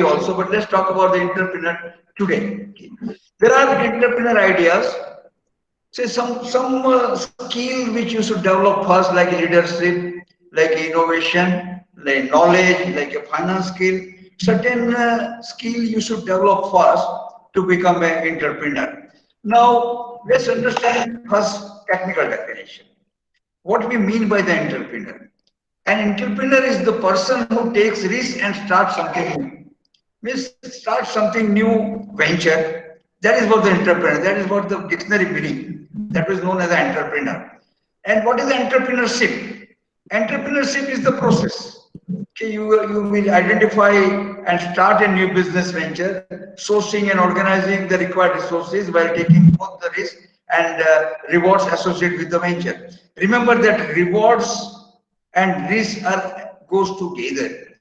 also, but let's talk about the entrepreneur today. Okay. There are entrepreneur ideas. Say some skill which you should develop first, like leadership, like innovation, like knowledge, like a finance skill. Certain skill you should develop first to become an entrepreneur. Now let's understand first technical definition. What we mean by the entrepreneur? An entrepreneur is the person who takes risk and starts something new. Means start something new venture. That is what the entrepreneur. That is what the dictionary meaning. That is known as an entrepreneur. And what is entrepreneurship? Entrepreneurship is the process. Okay, you will identify and start a new business venture, sourcing and organizing the required resources while taking both the risk and rewards associated with the venture. Remember that rewards and risk are goes together.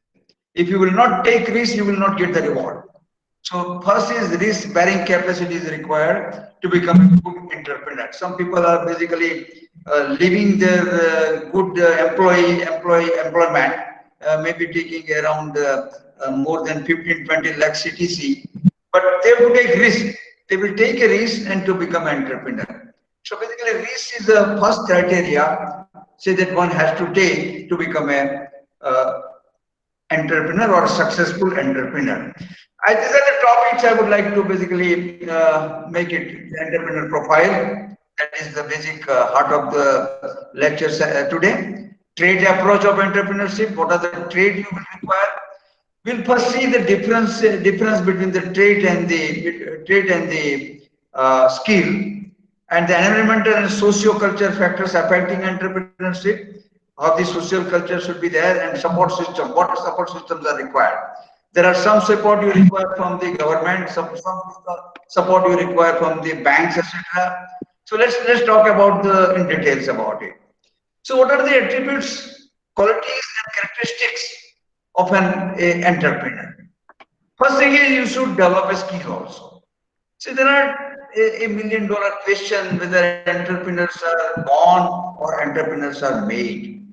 If you will not take risk, you will not get the reward. So first is risk bearing capacity is required to become a good entrepreneur. Some people are basically leaving their good employment, maybe taking around more than 15-20 lakh CTC, but they will take risk. They will take a risk and to become an entrepreneur. So basically, risk is the first criteria, say that one has to take to become a uh, entrepreneur or a successful entrepreneur. These are the topics I would like to basically make it the entrepreneur profile. That is the basic heart of the lectures today. Trade approach of entrepreneurship. What are the trade you will require? We'll first see the difference between the trade and the skill, and the environmental and socio-culture factors affecting entrepreneurship, how the social culture should be there, and support system, what support systems are required. There are some support you require from the government, some support you require from the banks, etc. So let's talk about the in details about it. So what are the attributes, qualities, and characteristics of an entrepreneur? First thing is you should develop a skill also. See, there are a million-dollar question whether entrepreneurs are born or entrepreneurs are made.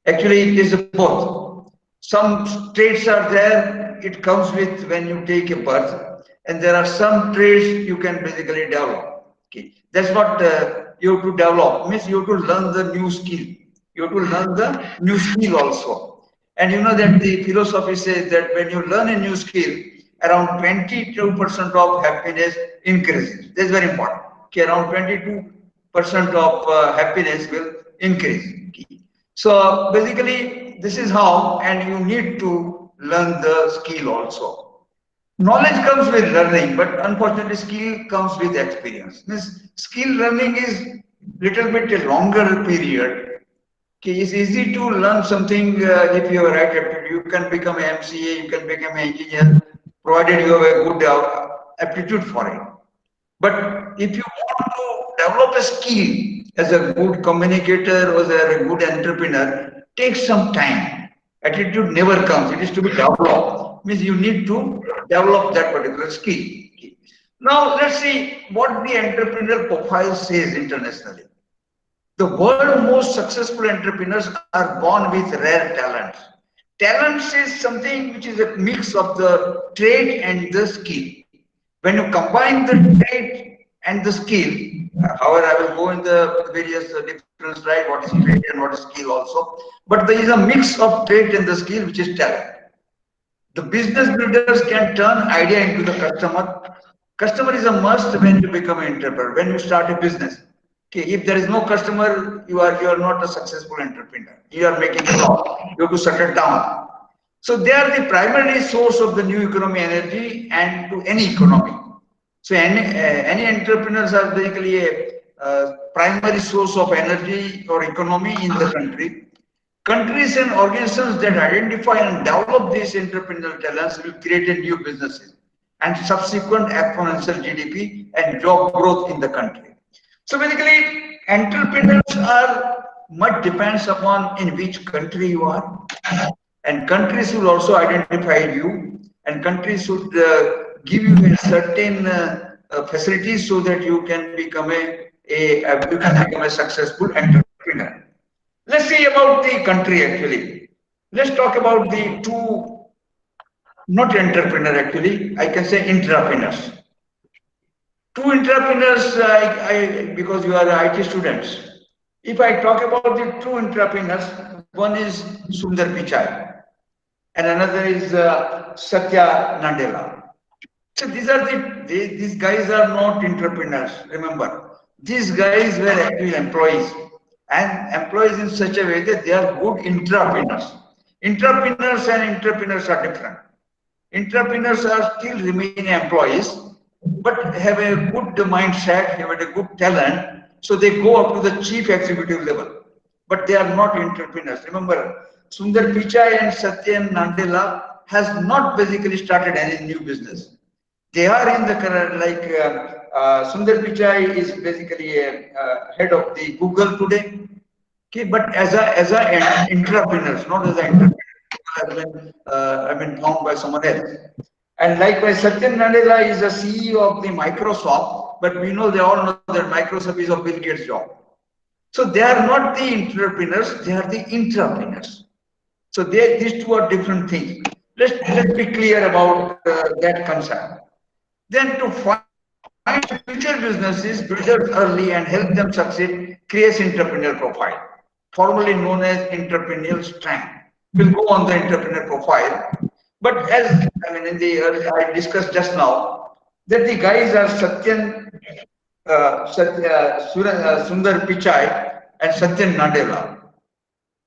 Actually, it is both. Some traits are there, it comes with when you take a birth, and there are some traits you can basically develop. Okay, that's what you have to develop. Means you have to learn the new skill. You have to learn the new skill also. And you know that the philosophy says that when you learn a new skill, around 22% of happiness increases. That's very important. Okay, around 22% of happiness will increase. Okay. So basically, this is how, and you need to learn the skill also. Knowledge comes with learning, but unfortunately, skill comes with experience. Means skill learning is little bit a longer period. Okay, it's easy to learn something if you have a right aptitude. You can become an MCA, you can become an engineer, provided you have a good aptitude for it. But if you want to develop a skill as a good communicator or as a good entrepreneur, takes some time. Attitude never comes. It is to be developed. Means you need to develop that particular skill. Now let's see what the entrepreneur profile says internationally. The world's most successful entrepreneurs are born with rare talents. Talents is something which is a mix of the trade and the skill. When you combine the trade and the skill, however, I will go in the various different slides, what is trade and what is skill also. But there is a mix of trade and the skill, which is talent. The business builders can turn idea into the customer. Customer is a must when you become an entrepreneur, when you start a business. Okay, if there is no customer, you are not a successful entrepreneur. You are making a loss. You have to shut it down. So they are the primary source of the new economy energy and to any economy. So any entrepreneurs are basically a primary source of energy or economy in the country. Countries and organizations that identify and develop these entrepreneurial talents will create a new businesses and subsequent exponential GDP and job growth in the country. So basically, entrepreneurs are much depends upon in which country you are, and countries will also identify you, and countries should give you a certain facilities so that you can become a successful entrepreneur. Let's see about the country actually. Let's talk about the two not entrepreneur actually, I can say intrapreneurs. Two entrepreneurs, because you are IT students. If I talk about the two entrepreneurs, one is Sundar Pichai and another is Satya Nadella. So these are these guys are not entrepreneurs. Remember, these guys were actually employees, and employees in such a way that they are good entrepreneurs. Entrepreneurs and entrepreneurs are different. Entrepreneurs are still remain employees, but have a good mindset, have a good talent, so they go up to the chief executive level. But they are not entrepreneurs. Remember, Sundar Pichai and Satyan Nadella has not basically started any new business. They are in the current, like Sundar Pichai is basically a head of the Google today. Okay, but as a entrepreneurs, not as an entrepreneur, have been found by someone else. And likewise, Satya Nadella is the CEO of the Microsoft, but we know they all know that Microsoft is of Bill Gates' job. So they are not the entrepreneurs; they are the intrapreneurs. So these two are different things. Let's be clear about that concept. Then to find future businesses, builders early and help them succeed, creates entrepreneur profile, formerly known as entrepreneurial strength. We'll go on the entrepreneur profile. But as I mean, in the I discussed just now that the guys are Sundar Pichai and Satyan Nadella.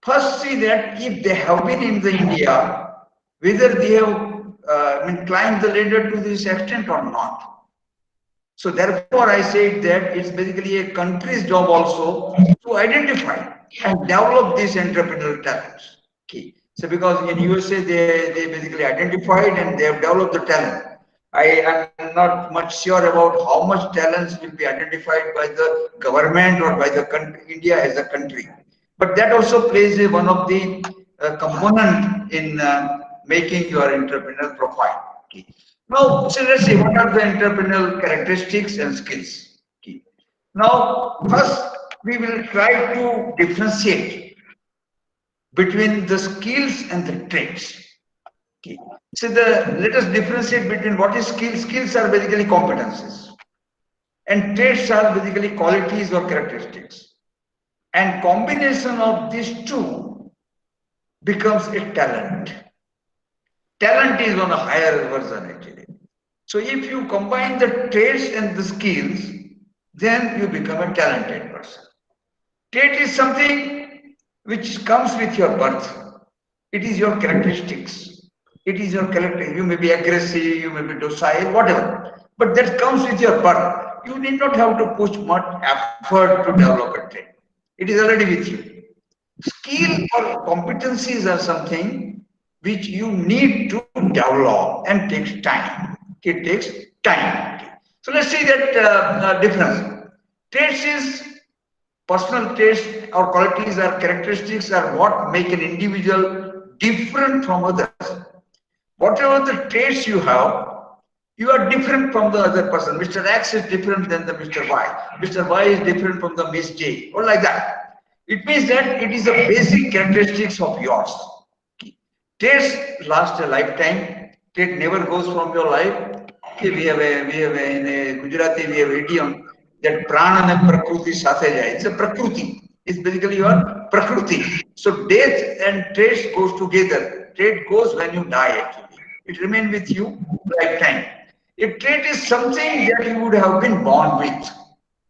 First, see that if they have been in the India, whether they have climbed the ladder to this extent or not. So therefore, I said that it's basically a country's job also to identify and develop these entrepreneurial talents. Okay. So because in USA they basically identified and they have developed the talent. I am not much sure about how much talents will be identified by the government or by the country, India as a country. But that also plays one of the component in making your entrepreneurial profile. Okay. Now, so let's see what are the entrepreneurial characteristics and skills. Okay. Now, first we will try to differentiate between the skills and the traits. Okay. So let us differentiate between what is skills. Skills are basically competencies, and traits are basically qualities or characteristics. And combination of these two becomes a talent. Talent is on a higher version actually. So if you combine the traits and the skills, then you become a talented person. Trait is something which comes with your birth. It is your characteristics. It is your character. You may be aggressive, you may be docile, whatever. But that comes with your birth. You need not have to push much effort to develop a trait. It is already with you. Skill or competencies are something which you need to develop and takes time. It takes time. So let's see that difference. Traits is personal traits or qualities or characteristics are what make an individual different from others. Whatever the traits you have, you are different from the other person. Mr. X is different than the Mr. Y. Mr. Y is different from the Miss J, or like that. It means that it is a basic characteristics of yours. Traits last a lifetime. Trait never goes from your life. Okay, we have a in a Gujarati we have idiom that prana and prakruti sathe jai. It's a prakruti. It's basically your prakruti. So death and traits goes together. Trait goes when you die actually. It remains with you lifetime. A trait is something that you would have been born with,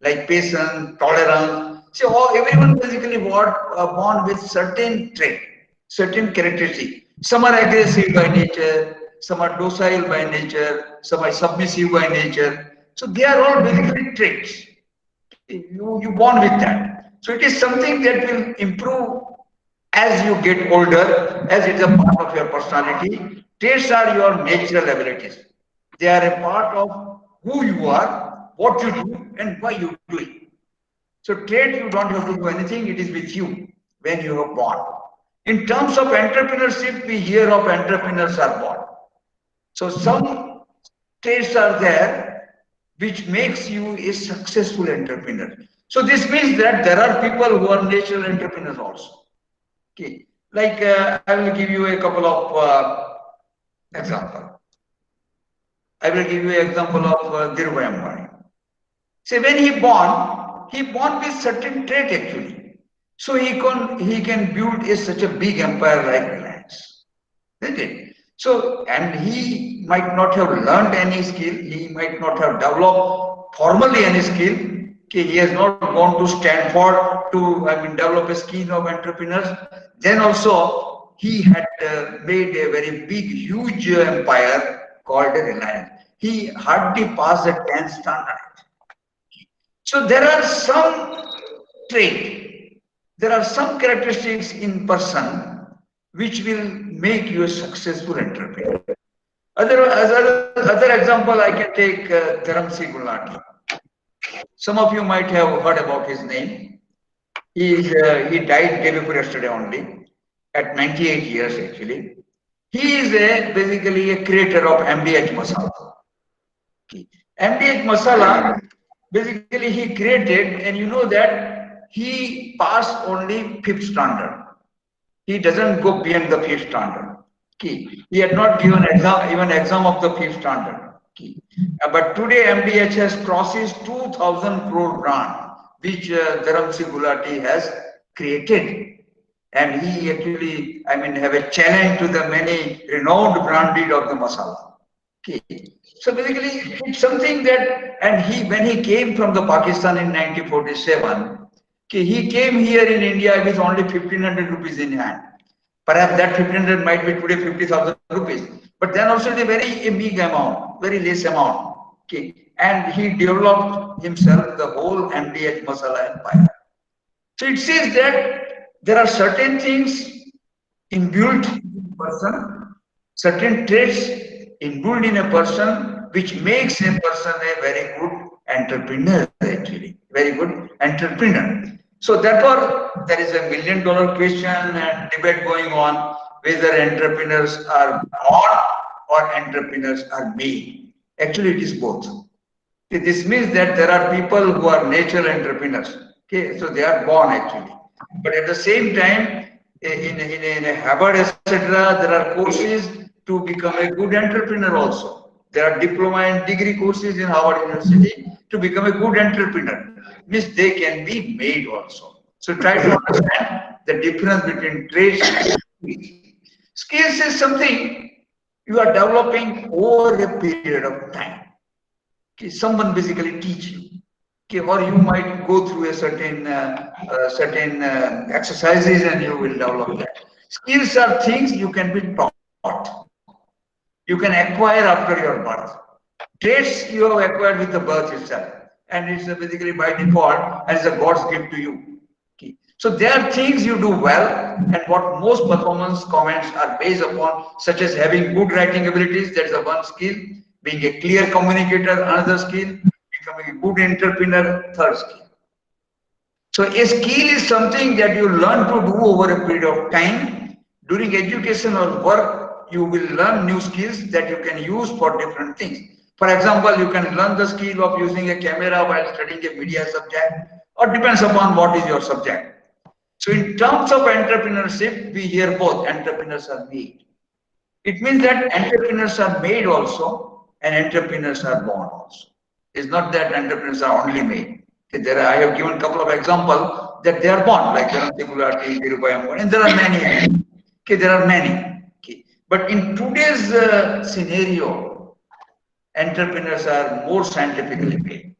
like patience, tolerance. So everyone basically born with certain trait, certain characteristic. Some are aggressive by nature, some are docile by nature, some are submissive by nature. So they are all basically traits. You born with that. So it is something that will improve as you get older, as it is a part of your personality. Traits are your natural abilities. They are a part of who you are, what you do, and why you do it. So trade, you don't have to do anything. It is with you when you are born. In terms of entrepreneurship, we hear of entrepreneurs are born. So some traits are there which makes you a successful entrepreneur. So this means that there are people who are natural entrepreneurs also. Okay, like I will give you a couple of Example. I will give you an example of Dhirubhai Ambani. See, when he born with certain trait actually. So he can build such a big empire like Reliance. Isn't it? So, and he might not have learned any skill, he might not have developed formally any skill. Okay, he has not gone to Stanford to, develop a skill of entrepreneurs. Then also, he had made a very big, huge empire called Reliance. He hardly passed the 10th standard. So there are some traits, there are some characteristics in person which will make you a successful entrepreneur. Other example, I can take Dharamsi Gulati. Some of you might have heard about his name. He died day before yesterday only, at 98 years actually. He is basically a creator of MDH Masala. MDH Masala, basically he created, and you know that he passed only 5th standard. He doesn't go beyond the 5th standard. He had not given even exam of the 5th standard. But today MDH has crosses 2,000 crore brand, which Dharamsi Gulati has created. And he actually, have a challenge to the many renowned branded of the masala. So basically, it's something that, and when he came from the Pakistan in 1947, he came here in India with only 1,500 rupees in hand. Perhaps that 1,500 might be today 50,000 rupees. But then also it's a very big amount, very less amount. And he developed himself the whole MDH masala empire. So it says that there are certain things inbuilt in a person, certain traits inbuilt in a person which makes a person a very good entrepreneur actually, very good entrepreneur. So therefore, there is a $1 million question and debate going on whether entrepreneurs are born or entrepreneurs are made. Actually, it is both. This means that there are people who are natural entrepreneurs. So they are born actually. But at the same time, in Harvard, etc., there are courses to become a good entrepreneur also. There are diploma and degree courses in Harvard University to become a good entrepreneur. Means they can be made also. So try to understand the difference between traits and skills. Skills is something you are developing over a period of time. Someone basically teach you. Or you might go through a certain exercises and you will develop that. Skills are things you can be taught. You can acquire after your birth. Traits you have acquired with the birth itself. And it's basically by default as a God's gift to you. So there are things you do well, and what most performance comments are based upon, such as having good writing abilities, that's the one skill, being a clear communicator, another skill, becoming a good entrepreneur, third skill. So a skill is something that you learn to do over a period of time. During education or work, you will learn new skills that you can use for different things. For example, you can learn the skill of using a camera while studying a media subject, or depends upon what is your subject. So in terms of entrepreneurship, we hear both entrepreneurs are made. It means that entrepreneurs are made also and entrepreneurs are born also. It's not that entrepreneurs are only made. I have given a couple of examples that they are born, like Dharamsi Dhirubhai, and there are many. There are many. But in today's scenario, entrepreneurs are more scientifically made.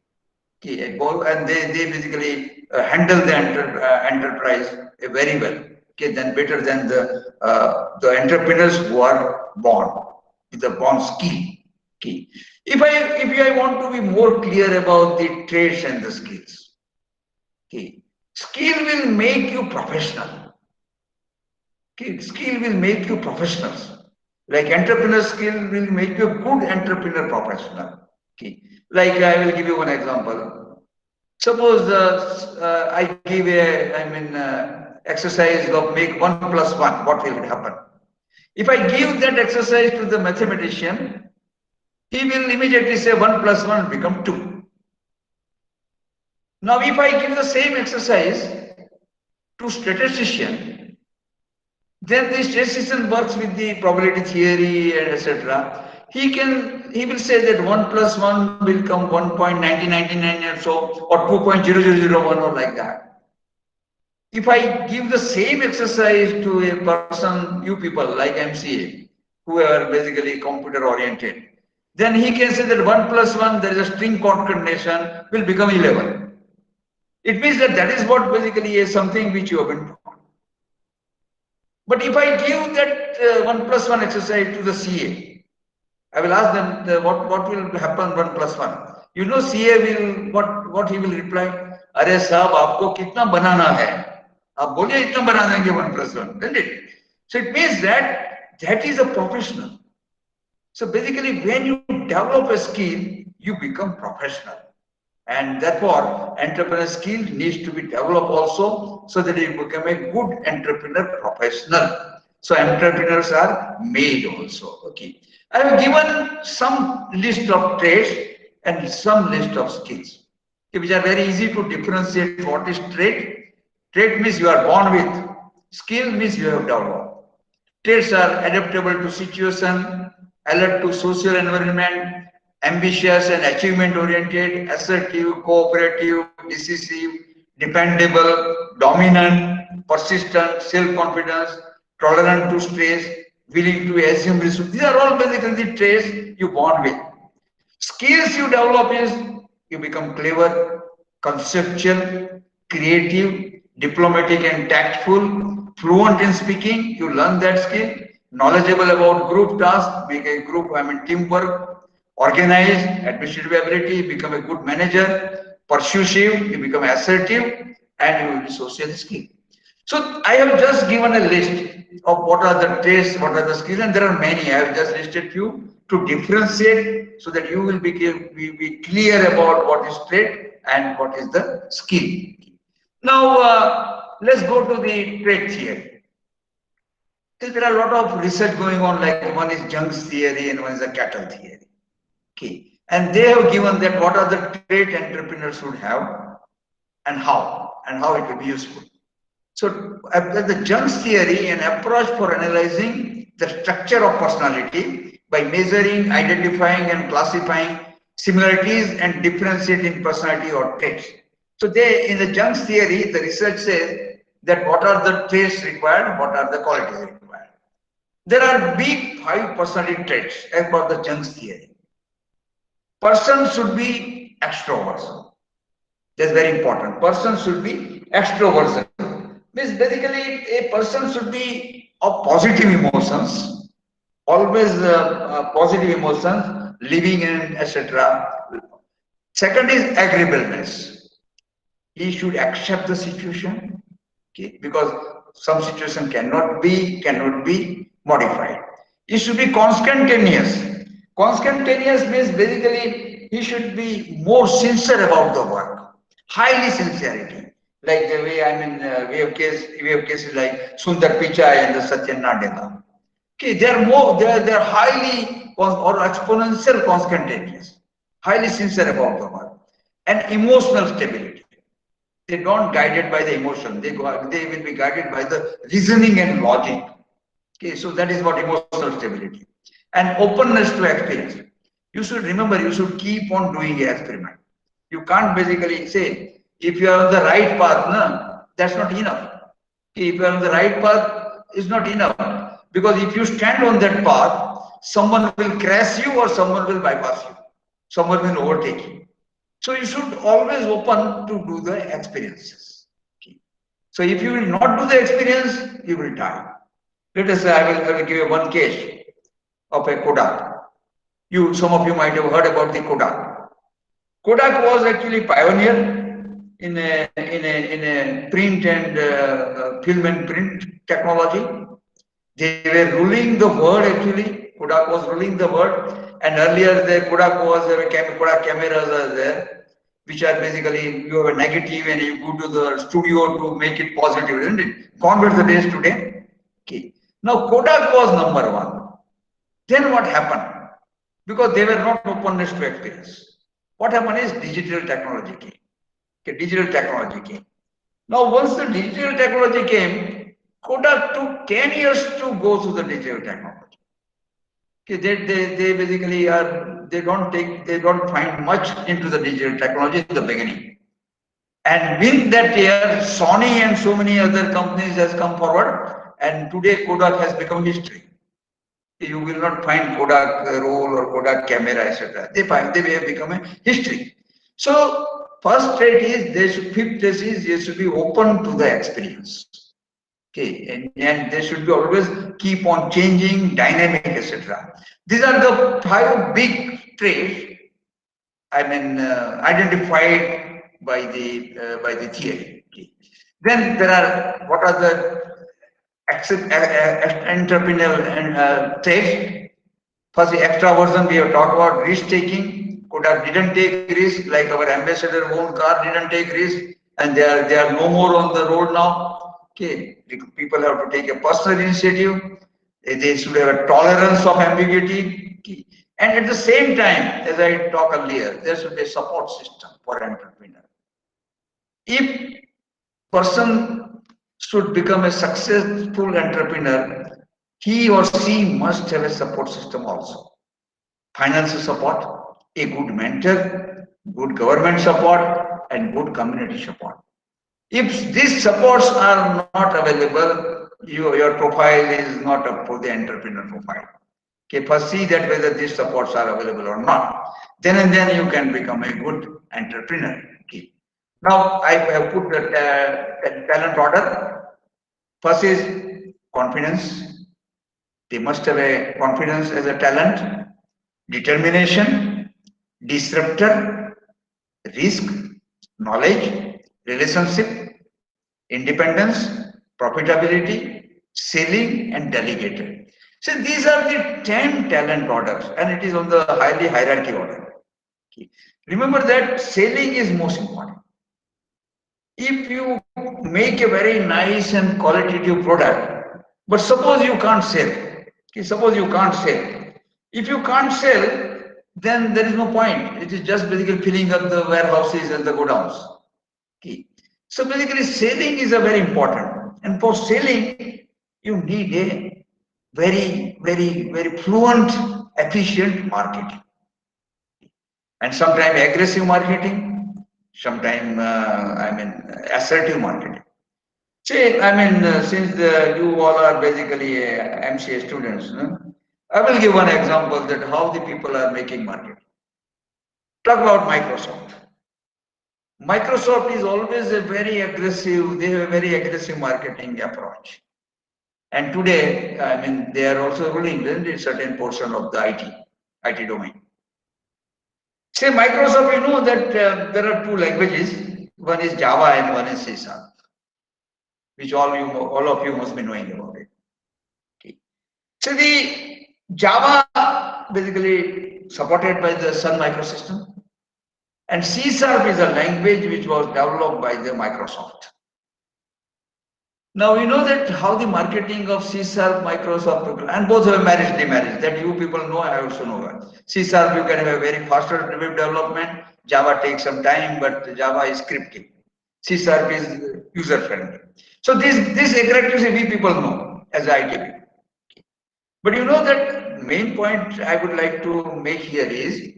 And they basically handle the enterprise very well. Then better than the entrepreneurs who are born with a born skill. If I want to be more clear about the traits and the skills, skill will make you professional. Skill will make you professionals. Like entrepreneur skill will make you a good entrepreneur professional. Like I will give you one example. Suppose I give exercise of make 1 plus 1. What will happen? If I give that exercise to the mathematician, he will immediately say 1 plus 1 will become 2. Now, if I give the same exercise to statistician, Then this stress system works with the probability theory and etc. He will say that 1 plus 1 will come 1.1999 or so, or 2.0001 or like that. If I give the same exercise to a person, you people like MCA, who are basically computer oriented, then he can say that 1 plus 1, there is a string concatenation, will become 11. It means that that is what basically is something which you have been taught. But if I give that 1 plus 1 exercise to the CA, I will ask them what will happen 1 plus 1. You know, CA will, what he will reply? Arey sahab, aapko kitna banana hai? आप बोलिए इतना बना देंगे 1 plus 1, isn't it? So it means that that is a professional. So basically, when you develop a skill, you become professional. And therefore, entrepreneur skill needs to be developed also so that you become a good entrepreneur professional. So entrepreneurs are made also. Okay. I have given some list of traits and some list of skills, which are very easy to differentiate what is trait. Trait means you are born with. Skill means you have developed. Traits are adaptable to situation, alert to social environment, ambitious and achievement oriented, assertive, cooperative, decisive, dependable, dominant, persistent, self-confidence, tolerant to stress, willing to assume risks. These are all basically the traits you born with. Skills you develop is you become clever, conceptual, creative, diplomatic and tactful, fluent in speaking, you learn that skill, knowledgeable about group tasks, make a group, teamwork, organized, administrative ability, become a good manager, persuasive, you become assertive, and you will be social skill. So I have just given a list of what are the traits, what are the skills, and there are many. I have just listed few to differentiate so that you will be clear about what is trait and what is the skill. Now, let's go to the trait theory. There are a lot of research going on, like one is Jung's theory and one is the cattle theory. Okay. And they have given that what are the trait entrepreneurs should have and how it will be useful. So, the Jung's theory, an approach for analyzing the structure of personality by measuring, identifying, and classifying similarities and differentiating personality or traits. So, in the Jung's theory, the research says that what are the traits required, what are the qualities required. There are big 5 personality traits as per the Jung's theory. Person should be extroversion. That's very important. Person should be extroversion. Means basically a person should be of positive emotions, always positive emotions, living and etc. Second is agreeableness. He should accept the situation, okay, because some situation cannot be modified. He should be conscientious. Conscientious means basically he should be more sincere about the work, highly sincerity. Like the way we have cases like Sundar Pichai and the Satyan Nadella. Okay, they are highly or exponential conscientious, highly sincere about the work, and emotional stability. They don't guided by the emotion. They will be guided by the reasoning and logic. Okay, so that is what emotional stability and openness to experience. You should remember, you should keep on doing an experiment. You can't basically say, if you are on the right path, no, that's not enough. If you are on the right path, it's not enough. Because if you stand on that path, someone will crash you or someone will bypass you. Someone will overtake you. So you should always open to do the experiences. Okay. So if you will not do the experience, you will die. Let us say I will give you one case of a Kodak. Some of you might have heard about the Kodak. Kodak was actually pioneer in a print and film and print technology. They were ruling the world actually. Kodak was ruling the world, and earlier the Kodak cameras are there, which are basically you have a negative and you go to the studio to make it positive, isn't it? Convert the days today. Okay. Now Kodak was number 1. Then what happened? Because they were not openness to experience. What happened is digital technology came. Okay, digital technology came. Now, once the digital technology came, Kodak took 10 years to go through the digital technology. Okay, they basically they don't find much into the digital technology in the beginning. And within that year, Sony and so many other companies has come forward, and today Kodak has become history. You will not find Kodak roll or Kodak camera, etc. They have become a history. So first trait is fifth trait is they should be open to the experience. Okay, and they should be always keep on changing, dynamic, etc. These are the 5 big traits, identified by the theory. Okay. Then there are what are the entrepreneurial traits. First, the extraversion we have talked about, risk taking. Kodak didn't take risk, like our ambassador own car didn't take risk, and they are no more on the road now. Okay, people have to take a personal initiative. They should have a tolerance of ambiguity. Okay. And at the same time, as I talked earlier, there should be a support system for entrepreneur. If person should become a successful entrepreneur, he or she must have a support system also. Financial support, a good mentor, good government support, and good community support. If these supports are not available, your profile is not up for the entrepreneur profile. Okay, first see that whether these supports are available or not. Then and then you can become a good entrepreneur. Okay. Now I have put the talent order. First is confidence. They must have a confidence as a talent, determination, disruptor, risk, knowledge, relationship, independence, profitability, selling, and delegated. So these are the 10 talent orders, and it is on the highly hierarchy order. Okay. Remember that selling is most important. If you make a very nice and qualitative product, but suppose you can't sell. Okay, suppose you can't sell. If you can't sell, then there is no point. It is just basically filling up the warehouses and the godowns. Okay. So basically selling is a very important. And for selling, you need a very fluent, efficient marketing. And sometimes aggressive marketing, sometimes assertive marketing. See, since you all are basically MCA students, I will give one example that how the people are making marketing. Talk about Microsoft. Microsoft is always a very aggressive, they have a very aggressive marketing approach. And today, they are also ruling a certain portion of the IT domain. Say Microsoft, you know that there are 2 languages. One is Java and one is C#, which all of you must be knowing about it. Okay. So the Java basically supported by the Sun Microsystem, and C# is a language which was developed by the Microsoft. Now we know that how the marketing of C#, Microsoft, and both have marriage, demarriage. That you people know, I also know that. C# you can have a very faster development. Java takes some time, but Java is scripting. C# is user friendly. So this characteristics we people know as IT. But you know that main point I would like to make here is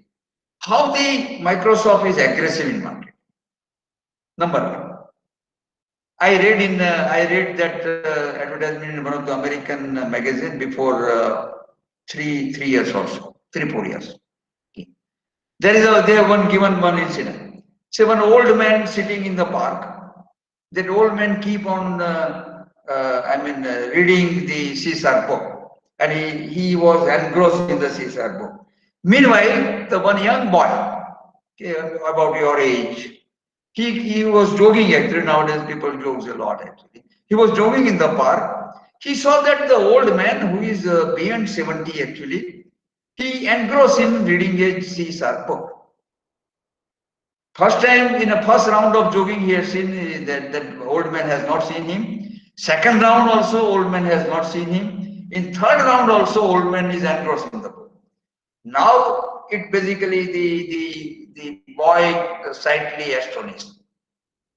how the Microsoft is aggressive in market. Number 1. I read that advertisement in one of the American magazine before 3 years or so, 4 years. Okay. They have one incident. Say one old man sitting in the park. That old man keep on reading the C# book, and he was engrossed in the C# book. Meanwhile, the one young boy, okay, about your age, he was jogging actually. Nowadays people jogs a lot actually. He was jogging in the park. He saw that the old man who is beyond 70 actually, he engrossed in reading a C# book. First time in a first round of jogging he has seen that old man has not seen him. Second round also old man has not seen him. In third round also old man is engrossed in the book. Now it basically the boy slightly astonished.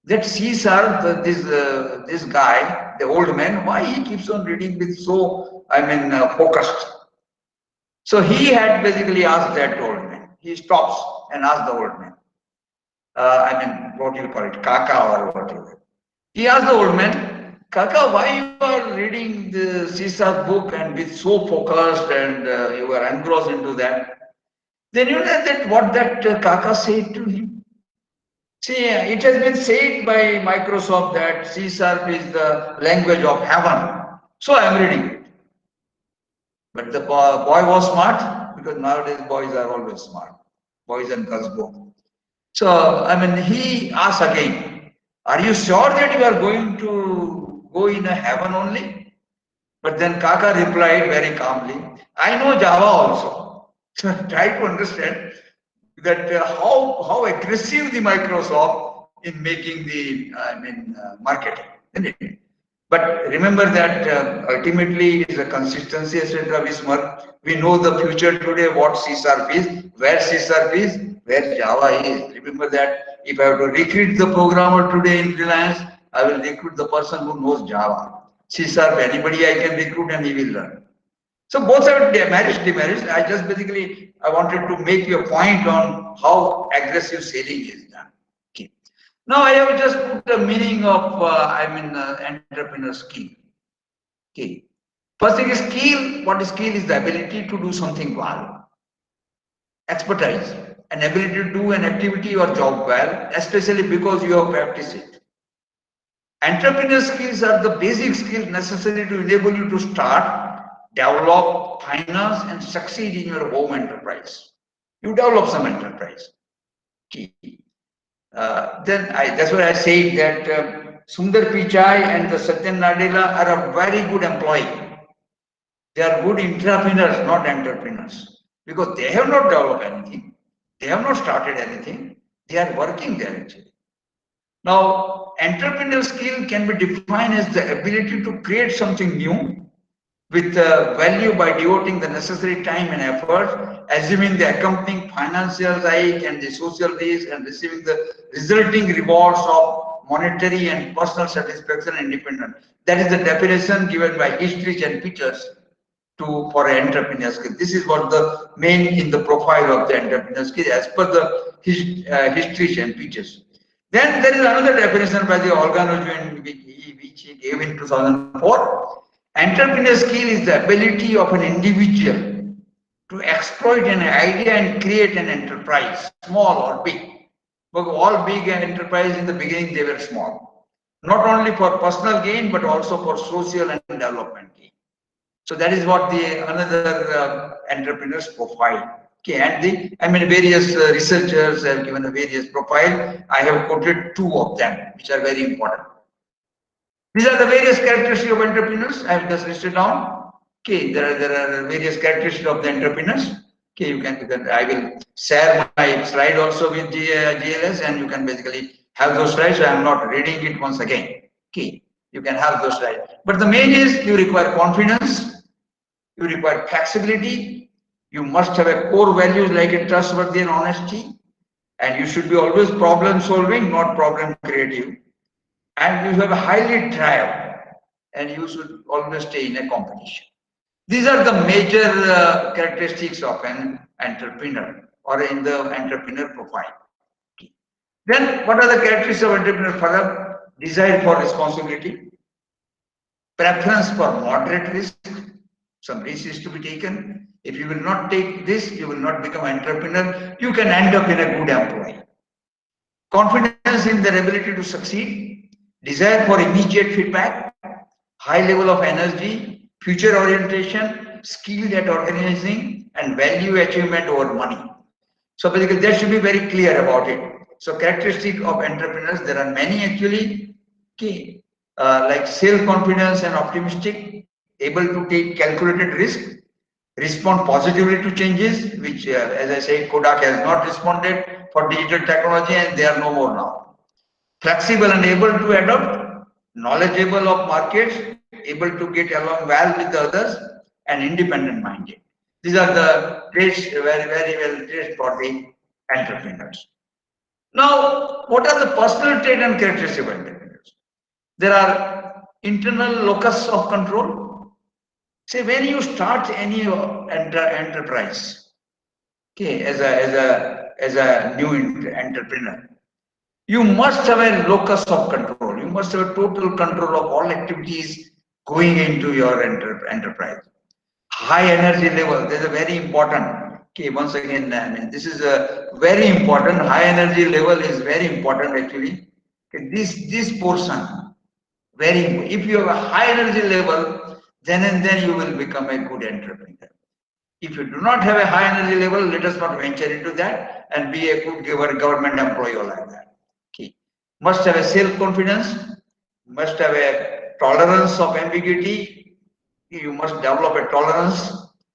That Caesar, this guy, the old man, why he keeps on reading with so, focused. So he had basically asked that old man. He stops and asks the old man. What do you call it, Kaka or whatever. He asked the old man, Kaka, why you are reading the Caesar book and with so focused and you are engrossed into that? Then you know that what that Kaka said to him. See, it has been said by Microsoft that Caesar is the language of heaven. So I am reading it. But the boy was smart because nowadays boys are always smart. Boys and girls both. So, he asked again, are you sure that you are going to go in a heaven only? But then Kaka replied very calmly, I know Java also. So try to understand that how aggressive the Microsoft in making the marketing, isn't it? But remember that ultimately it is a consistency, etc. We know the future today, what C sharp is, where C sharp is, where Java is. Remember that if I have to recruit the programmer today in Reliance, I will recruit the person who knows Java. C sharp, anybody I can recruit and he will learn. So both are demerits. I just basically, I wanted to make you a point on how aggressive selling is done. Okay. Now I have just put the meaning of, entrepreneur skill. Okay. First thing is skill. What is skill is the ability to do something well. Expertise, an ability to do an activity or job well, especially because you have practiced it. Entrepreneur skills are the basic skills necessary to enable you to start, develop, finance, and succeed in your home enterprise. You develop some enterprise. Key. That's why I say that Sundar Pichai and the Satyan Nadella are a very good employee. They are good entrepreneurs, not entrepreneurs, because they have not developed anything. They have not started anything. They are working there actually. Now, entrepreneurial skill can be defined as the ability to create something new with value by devoting the necessary time and effort, assuming the accompanying financial hike and the social risk, and receiving the resulting rewards of monetary and personal satisfaction and independence. That is the definition given by Histrich and Peters for entrepreneur skill. This is what the main in the profile of the entrepreneur skill as per the Histrich and Peters. Then there is another definition by the Organojo which he gave in 2004. Entrepreneur skill is the ability of an individual to exploit an idea and create an enterprise, small or big. But all big enterprise in the beginning, they were small. Not only for personal gain, but also for social and development gain. So that is what the another entrepreneur's profile. Okay, and various researchers have given a various profile. I have quoted two of them, which are very important. These are the various characteristics of entrepreneurs. I have just listed down. Okay, there are various characteristics of the entrepreneurs. Okay, you can I will share my slide also with GLS, and you can basically have those slides. So I am not reading it once again. Okay, you can have those slides. But the main is you require confidence, you require flexibility, you must have a core values like a trustworthy and honesty, and you should be always problem solving, not problem creative. And you have a highly drive, and you should always stay in a competition. These are the major characteristics of an entrepreneur or in the entrepreneur profile. Then what are the characteristics of entrepreneur? Further, desire for responsibility, preference for moderate risk. Some risk is to be taken. If you will not take this, you will not become an entrepreneur. You can end up in a good employee. Confidence in their ability to succeed, desire for immediate feedback, high level of energy, future orientation, skilled at organizing, and value achievement over money. So basically, that should be very clear about it. So characteristic of entrepreneurs, there are many actually. Okay, like self-confidence and optimistic, able to take calculated risk, respond positively to changes, which as I say, Kodak has not responded for digital technology and they are no more now. Flexible and able to adapt, knowledgeable of markets, able to get along well with the others, and independent minded. These are the traits very, very well traits for the entrepreneurs. Now, what are the personal trait and characteristics of entrepreneurs? There are internal locus of control. Say when you start any enterprise, okay, as a new entrepreneur, you must have a locus of control. You must have a total control of all activities going into your enterprise. High energy level, this is very important. Okay, once again, I mean, this is a very important. High energy level is very important actually. Okay, this portion, very important. If you have a high energy level, then and then you will become a good entrepreneur. If you do not have a high energy level, let us not venture into that and be a good government employee or like that. Okay. Must have a self-confidence, must have a tolerance of ambiguity. You must develop a tolerance.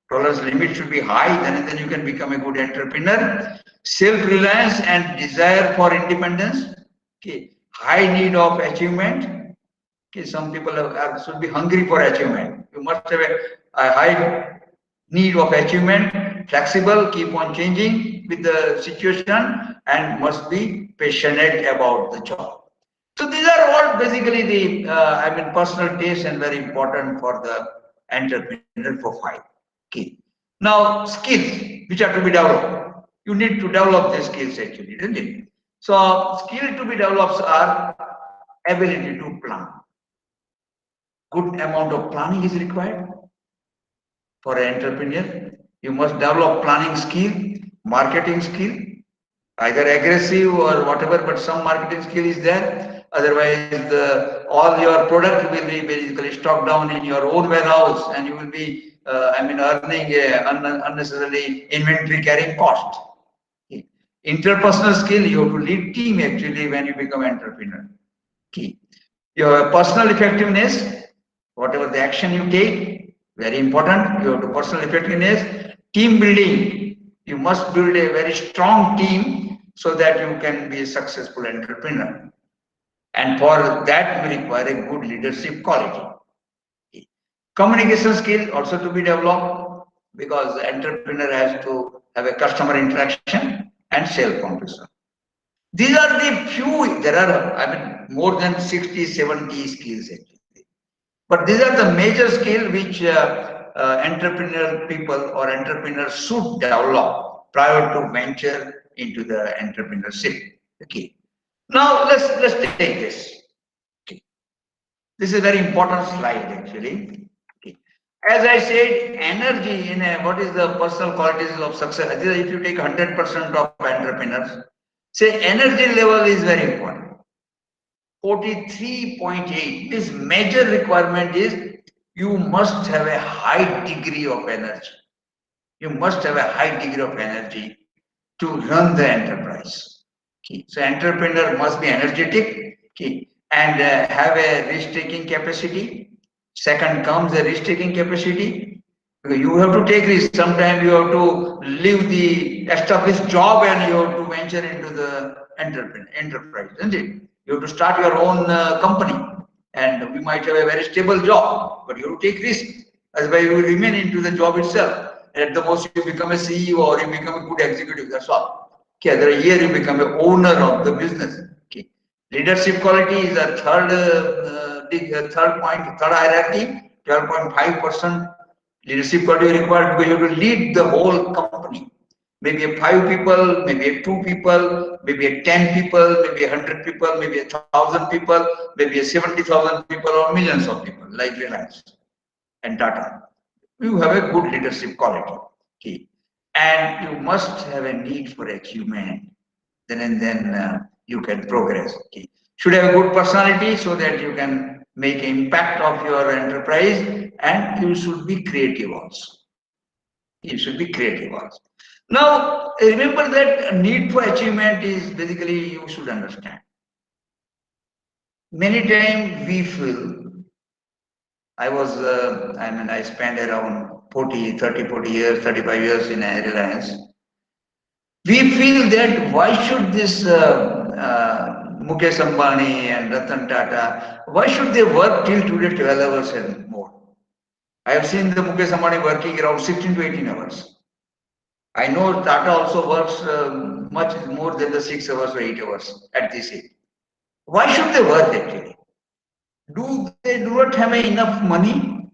Tolerance limit should be high, then and then you can become a good entrepreneur. Self-reliance and desire for independence. Okay. High need of achievement. Okay. Some people should be hungry for achievement. You must have a high need of achievement, flexible, keep on changing with the situation, and must be passionate about the job. So these are all basically the, personal taste and very important for the entrepreneur profile. Okay. Now, skills which are to be developed. You need to develop the skills actually, isn't it? So, skills to be developed are ability to plan. Good amount of planning is required for an entrepreneur. You must develop planning skill, marketing skill, either aggressive or whatever, but some marketing skill is there. Otherwise, all your product will be basically stocked down in your own warehouse, and you will be, earning unnecessarily inventory carrying cost. Okay. Interpersonal skill, you have to lead team actually when you become entrepreneur. Okay. Your personal effectiveness, whatever the action you take, very important. You have to personal effectiveness, team building. You must build a very strong team so that you can be a successful entrepreneur. And for that, we require a good leadership quality. Communication skill also to be developed because the entrepreneur has to have a customer interaction and sales competition. These are the few, there are, more than 60, 70 skills actually. But these are the major skills which entrepreneurial people or entrepreneurs should develop prior to venture into the entrepreneurship. Okay. Now let's take this. Okay. This is a very important slide actually. Okay. As I said, energy in a, what is the personal qualities of success? If you take 100% of entrepreneurs, say energy level is very important. 43.8. This major requirement is you must have a high degree of energy. You must have a high degree of energy to run the enterprise. Okay. So entrepreneur must be energetic, okay, and have a risk-taking capacity. Second comes the risk-taking capacity. You have to take risk. Sometimes you have to leave the established job and you have to venture into the enterprise, isn't it? You have to start your own company, and we might have a very stable job, but you have to take risk. Otherwise, you will remain into the job itself. At the most, you become a CEO or you become a good executive. That's all. Okay, after a year, you become an owner of the business. Okay, leadership quality is a third point, third hierarchy. 12.5% leadership quality required because you have to lead the whole company. Maybe a 5 people, maybe a 2 people, maybe a 10 people, maybe 100 people, maybe 1,000 people, maybe 70,000 people or millions of people, like Reliance and Tata. You have a good leadership quality. Okay. And you must have a need for achievement. Then and then you can progress. Okay. Should have a good personality so that you can make impact of your enterprise, and you should be creative also. You should be creative also. Now, remember that need for achievement is basically you should understand. Many times we feel, I spent around 40 years, 35 years in Reliance. We feel that why should this Mukesh Ambani and Ratan Tata, why should they work till today 12 hours and more? I have seen the Mukesh Ambani working around 16 to 18 hours. I know Tata also works much more than the 6 hours or 8 hours at this age. Why should they work actually? They do not have enough money?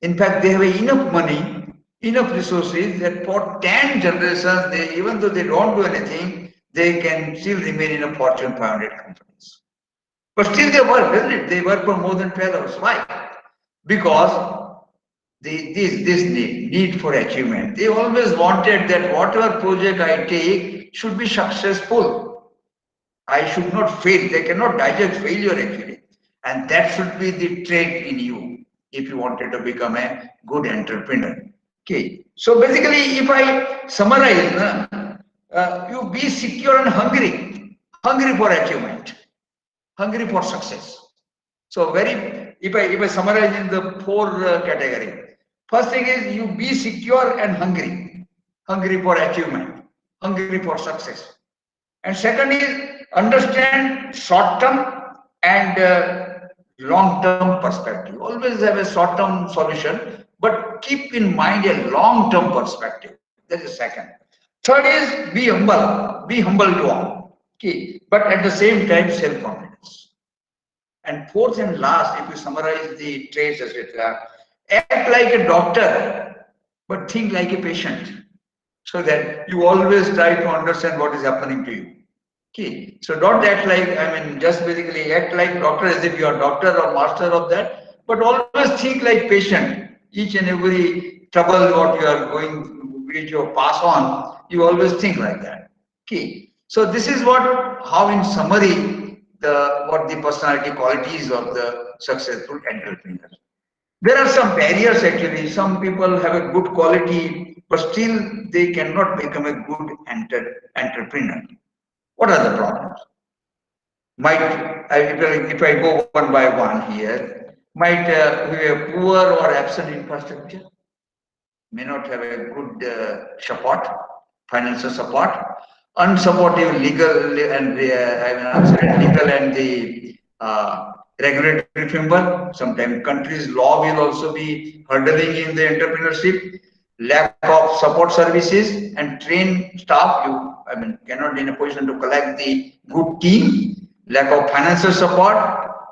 In fact, they have enough money, enough resources that for 10 generations, even though they don't do anything, they can still remain in a Fortune 500 companies. But still they work, doesn't it? They work for more than 12 hours. Why? Because this need for achievement. They always wanted that whatever project I take should be successful. I should not fail. They cannot digest failure actually. And that should be the trait in you if you wanted to become a good entrepreneur. Okay. So basically, if I summarize, you be secure and hungry for achievement, hungry for success. So if I summarize in the four category, first thing is you be secure and hungry for achievement, hungry for success. And second is understand short-term and long-term perspective. Always have a short-term solution, but keep in mind a long-term perspective. That is second. Third is be humble to all. Okay, but at the same time self-confidence. And fourth and last, if you summarize the traits, etc., act like a doctor, but think like a patient, so that you always try to understand what is happening to you. Okay, so don't act like, just basically act like doctor as if you are doctor or master of that, but always think like patient. Each and every trouble what you are going, which you pass on, you always think like that. Okay, so this is how in summary, what the personality qualities of the successful entrepreneur. There are some barriers actually. Some people have a good quality, but still they cannot become a good entrepreneur. What are the problems? If I go one by one here, might we have poor or absent infrastructure, may not have a good support, financial support, unsupportive legal and the regulatory framework. Sometimes countries' law will also be hurdling in the entrepreneurship. Lack of support services and trained staff. Cannot be in a position to collect the good team. Lack of financial support.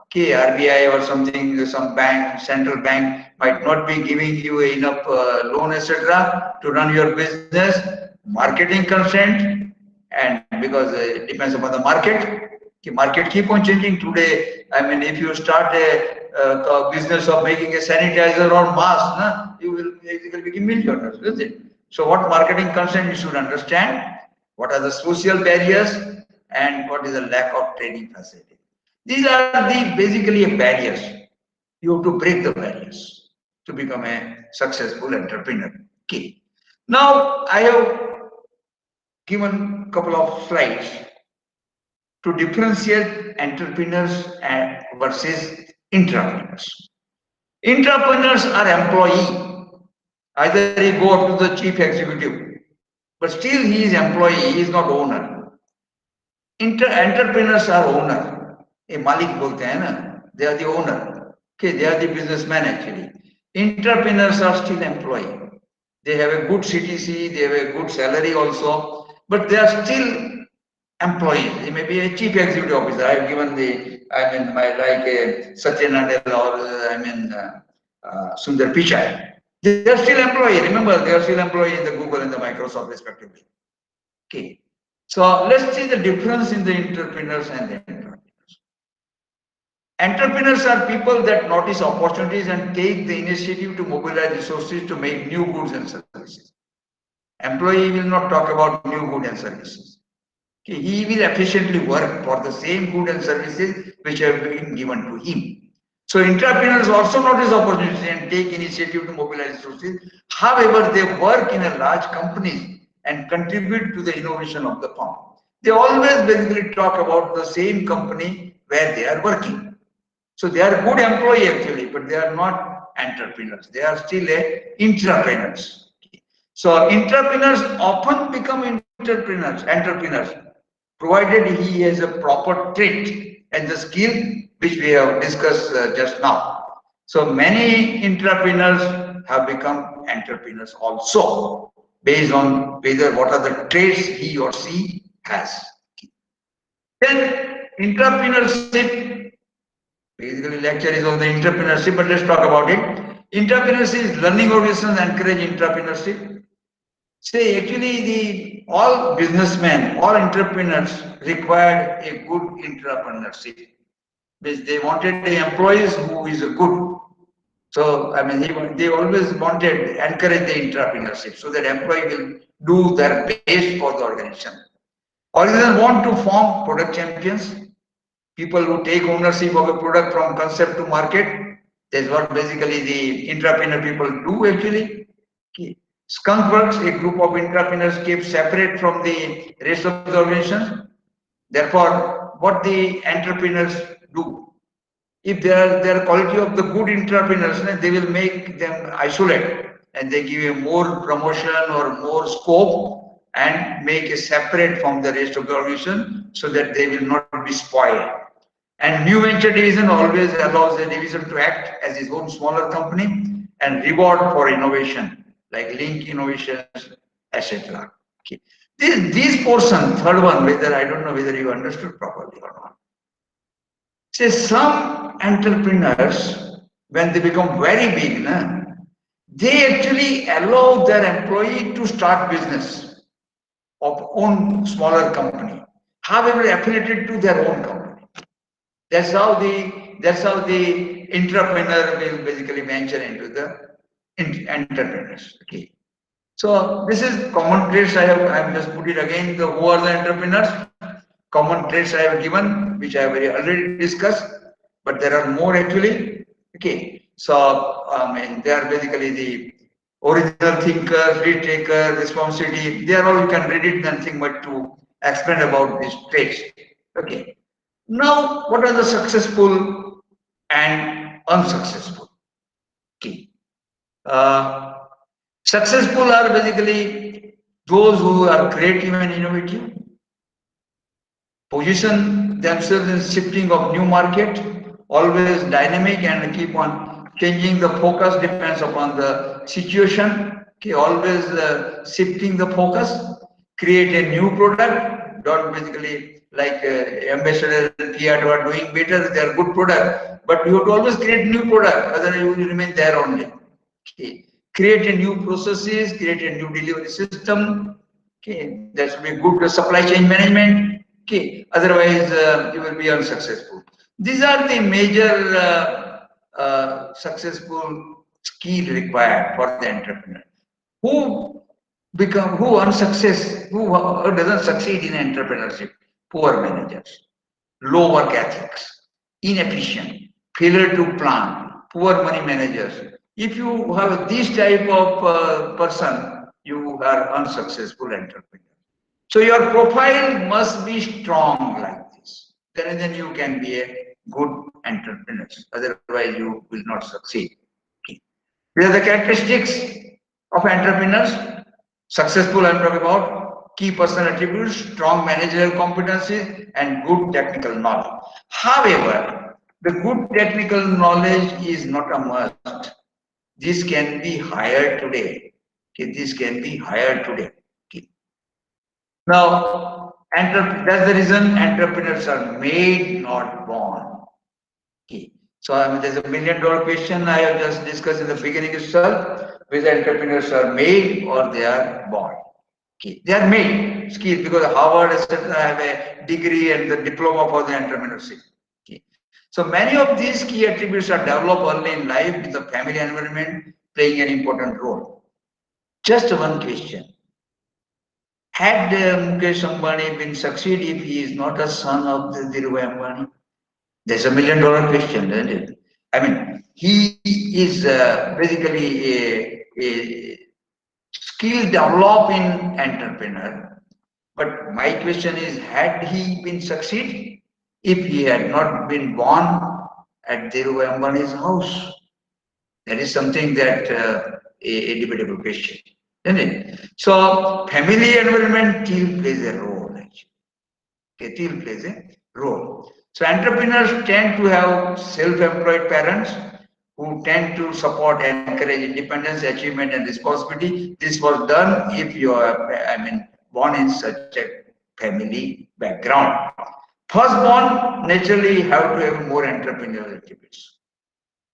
Okay, RBI or something, some bank, central bank might not be giving you enough loan, etc., to run your business. Marketing consent, and because it depends upon the market. The market keep on changing today. If you start a business of making a sanitizer or mask, you will basically become millionaires, isn't it? So what marketing consent you should understand, what are the social barriers, and what is the lack of training facility. These are the basically barriers. You have to break the barriers to become a successful entrepreneur. Okay. Now I have given a couple of slides to differentiate entrepreneurs versus intrapreneurs. Intrapreneurs are employee. Either he go up to the chief executive, but still he is employee, he is not owner. Entrepreneurs are owner. A Malik bolte hai na, they are the owner. Okay, they are the businessman actually. Entrepreneurs are still employee. They have a good CTC, they have a good salary also, but they are still employees. He may be a chief executive officer. I have given Satya Nadella or Sundar Pichai. They are still employee. Remember, they are still employee in the Google and the Microsoft respectively. Okay. So let's see the difference in the entrepreneurs and the entrepreneurs. Entrepreneurs are people that notice opportunities and take the initiative to mobilize resources to make new goods and services. Employee will not talk about new goods and services. Okay. He will efficiently work for the same goods and services which have been given to him. So entrepreneurs also notice opportunities and take initiative to mobilize resources. However, they work in a large companies and contribute to the innovation of the firm. They always basically talk about the same company where they are working. So they are good employee actually, but they are not entrepreneurs. They are still intrapreneurs. So entrepreneurs often become entrepreneurs, provided he has a proper trait and the skill which we have discussed just now. So many entrepreneurs have become entrepreneurs also based on whether what are the traits he or she has. Then entrepreneurship, basically lecture is on the entrepreneurship, but let's talk about it. Entrepreneurship is learning organizations encourage entrepreneurship. Say actually all businessmen, all entrepreneurs required a good entrepreneurship. They wanted the employees who is a good. So I mean they always wanted encourage the entrepreneurship so that employee will do their best for the organization. Organizations want to form product champions, people who take ownership of a product from concept to market. That's what basically the entrepreneur people do actually. Okay. Skunk Works, a group of entrepreneurs kept separate from the rest of the organization. Therefore, what the entrepreneurs do, if their quality of the good entrepreneurs, they will make them isolate and they give a more promotion or more scope and make a separate from the rest of the organization so that they will not be spoiled. And new venture division always allows the division to act as its own smaller company and reward for innovation, like link innovations, etc. Okay. This portion, third one, whether I don't know whether you understood properly or not. Say some entrepreneurs, when they become very big, they actually allow their employee to start business of own smaller company, however affiliated to their own company. That's how the entrepreneur will basically venture into the entrepreneurs. Okay. So this is common traits I have just put it again. Who are the entrepreneurs? Common traits I have given, which I have already discussed, but there are more actually. Okay. So they are basically the original thinker, risk taker, responsibility. They are all, you can read it, nothing but to explain about these traits. Okay. Now, what are the successful and unsuccessful? Okay. Successful are basically those who are creative and innovative, position themselves in shifting of new market, always dynamic and keep on changing the focus, depends upon the situation. Okay, always shifting the focus, create a new product, don't basically like ambassador Fiat who are doing better, they are good product, but you have to always create new product, otherwise you will remain there only. Okay. Create a new processes, create a new delivery system. Okay, that should be good supply chain management. Okay, otherwise you will be unsuccessful. These are the major successful skill required for the entrepreneur. Who who doesn't succeed in entrepreneurship? Poor managers, low work ethics, inefficient, failure to plan, poor money managers. If you have this type of person, you are unsuccessful entrepreneur. So your profile must be strong like this. Then you can be a good entrepreneur. Otherwise, you will not succeed. Okay. These are the characteristics of entrepreneurs. Successful, I'm talking about key personal attributes, strong managerial competencies, and good technical knowledge. However, the good technical knowledge is not a must. This can be hired today. Okay, this can be hired today. Okay. Now, that's the reason entrepreneurs are made, not born. Okay. So there's $1 million question I have just discussed in the beginning itself, whether entrepreneurs are made or they are born. Okay. They are made skills because Harvard, etc. have a degree and the diploma for the entrepreneurship. Okay. So many of these key attributes are developed early in life with the family environment playing an important role. Just one question. Had Mukesh Ambani been succeed if he is not a son of the Dhirubhai Ambani? That's $1 million question, isn't it? I mean, he is basically a skill developing entrepreneur. But my question is, had he been succeed if he had not been born at Dhirubhai Ambani's house? That is something that a debatable question, isn't it? So family environment still plays a role. Actually. Okay, still plays a role. So entrepreneurs tend to have self-employed parents who tend to support and encourage independence, achievement, and responsibility. This was done if you are, born in such a family background. Firstborn naturally have to have more entrepreneurial attributes.